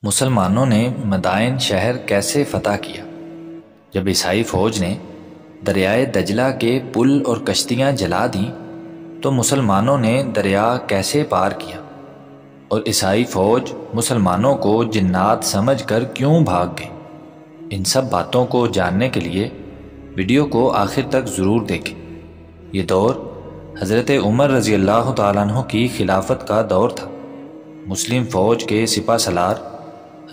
مسلمانوں نے مدائن شہر کیسے فتح کیا؟ جب عیسائی فوج نے دریائے دجلہ کے پل اور کشتیاں جلا دیں تو مسلمانوں نے دریا کیسے پار کیا؟ اور عیسائی فوج مسلمانوں کو جنات سمجھ کر کیوں بھاگ گئی؟ ان سب باتوں کو جاننے کے لیے ویڈیو کو آخر تک ضرور دیکھیں۔ یہ دور حضرت عمر رضی اللہ تعالیٰ عنہ کی خلافت کا دور تھا۔ مسلم فوج کے سپہ سالار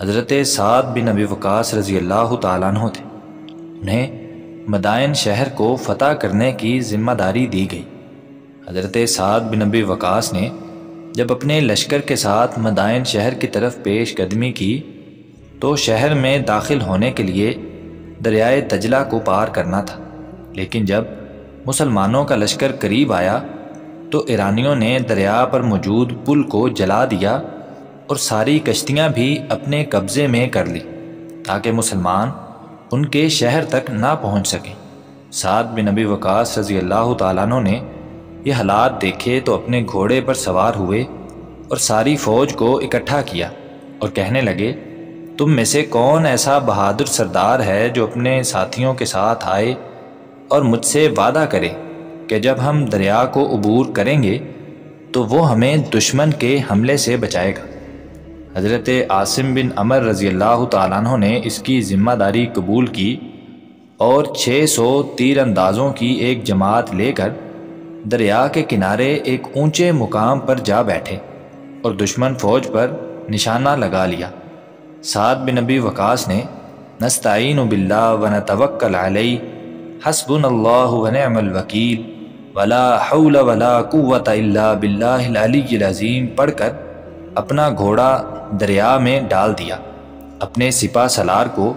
حضرت سعد بن ابی وقاص رضی اللہ تعالیٰ عنہ تھے۔ انہیں مدائن شہر کو فتح کرنے کی ذمہ داری دی گئی۔ حضرت سعد بن ابی وقاص نے جب اپنے لشکر کے ساتھ مدائن شہر کی طرف پیش قدمی کی تو شہر میں داخل ہونے کے لیے دریائے دجلہ کو پار کرنا تھا، لیکن جب مسلمانوں کا لشکر قریب آیا تو ایرانیوں نے دریا پر موجود پل کو جلا دیا اور ساری کشتیاں بھی اپنے قبضے میں کر لی تاکہ مسلمان ان کے شہر تک نہ پہنچ سکیں۔ سعد بن ابی وقاص رضی اللہ تعالیٰ عنہ نے یہ حالات دیکھے تو اپنے گھوڑے پر سوار ہوئے اور ساری فوج کو اکٹھا کیا اور کہنے لگے، تم میں سے کون ایسا بہادر سردار ہے جو اپنے ساتھیوں کے ساتھ آئے اور مجھ سے وعدہ کرے کہ جب ہم دریا کو عبور کریں گے تو وہ ہمیں دشمن کے حملے سے بچائے گا؟ حضرت عاصم بن عمر رضی اللہ تعالیٰ عنہ نے اس کی ذمہ داری قبول کی اور 600 تیر اندازوں کی ایک جماعت لے کر دریا کے کنارے ایک اونچے مقام پر جا بیٹھے اور دشمن فوج پر نشانہ لگا لیا۔ سعد بن ابی وقاص نے نستعین باللہ ونتوکل علیہ حسبنا اللہ ونعم الوکیل ولا حول ولا قوت الا باللہ العلی العظیم پڑھ کر اپنا گھوڑا دریا میں ڈال دیا۔ اپنے سپہ سالار کو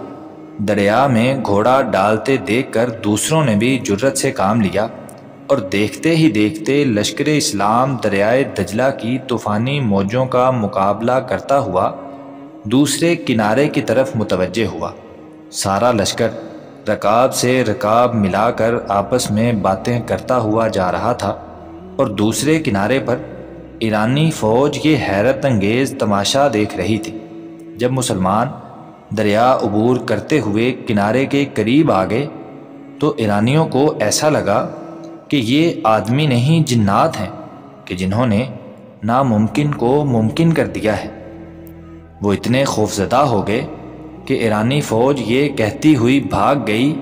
دریا میں گھوڑا ڈالتے دیکھ کر دوسروں نے بھی جرأت سے کام لیا اور دیکھتے ہی دیکھتے لشکر اسلام دریائے دجلہ کی طوفانی موجوں کا مقابلہ کرتا ہوا دوسرے کنارے کی طرف متوجہ ہوا۔ سارا لشکر رکاب سے رکاب ملا کر آپس میں باتیں کرتا ہوا جا رہا تھا اور دوسرے کنارے پر ایرانی فوج یہ حیرت انگیز تماشا دیکھ رہی تھی۔ جب مسلمان دریا عبور کرتے ہوئے کنارے کے قریب آ گئے تو ایرانیوں کو ایسا لگا کہ یہ آدمی نہیں جنات ہیں کہ جنہوں نے ناممکن کو ممکن کر دیا ہے۔ وہ اتنے خوفزدہ ہو گئے کہ ایرانی فوج یہ کہتی ہوئی بھاگ گئی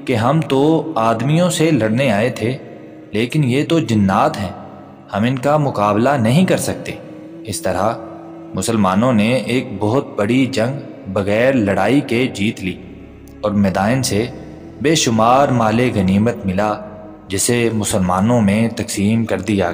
کہ ہم تو آدمیوں سے لڑنے آئے تھے لیکن یہ تو جنات ہیں، ہم ان کا مقابلہ نہیں کر سکتے۔ اس طرح مسلمانوں نے ایک بہت بڑی جنگ بغیر لڑائی کے جیت لی اور مدائن سے بے شمار مال غنیمت ملا جسے مسلمانوں میں تقسیم کر دیا۔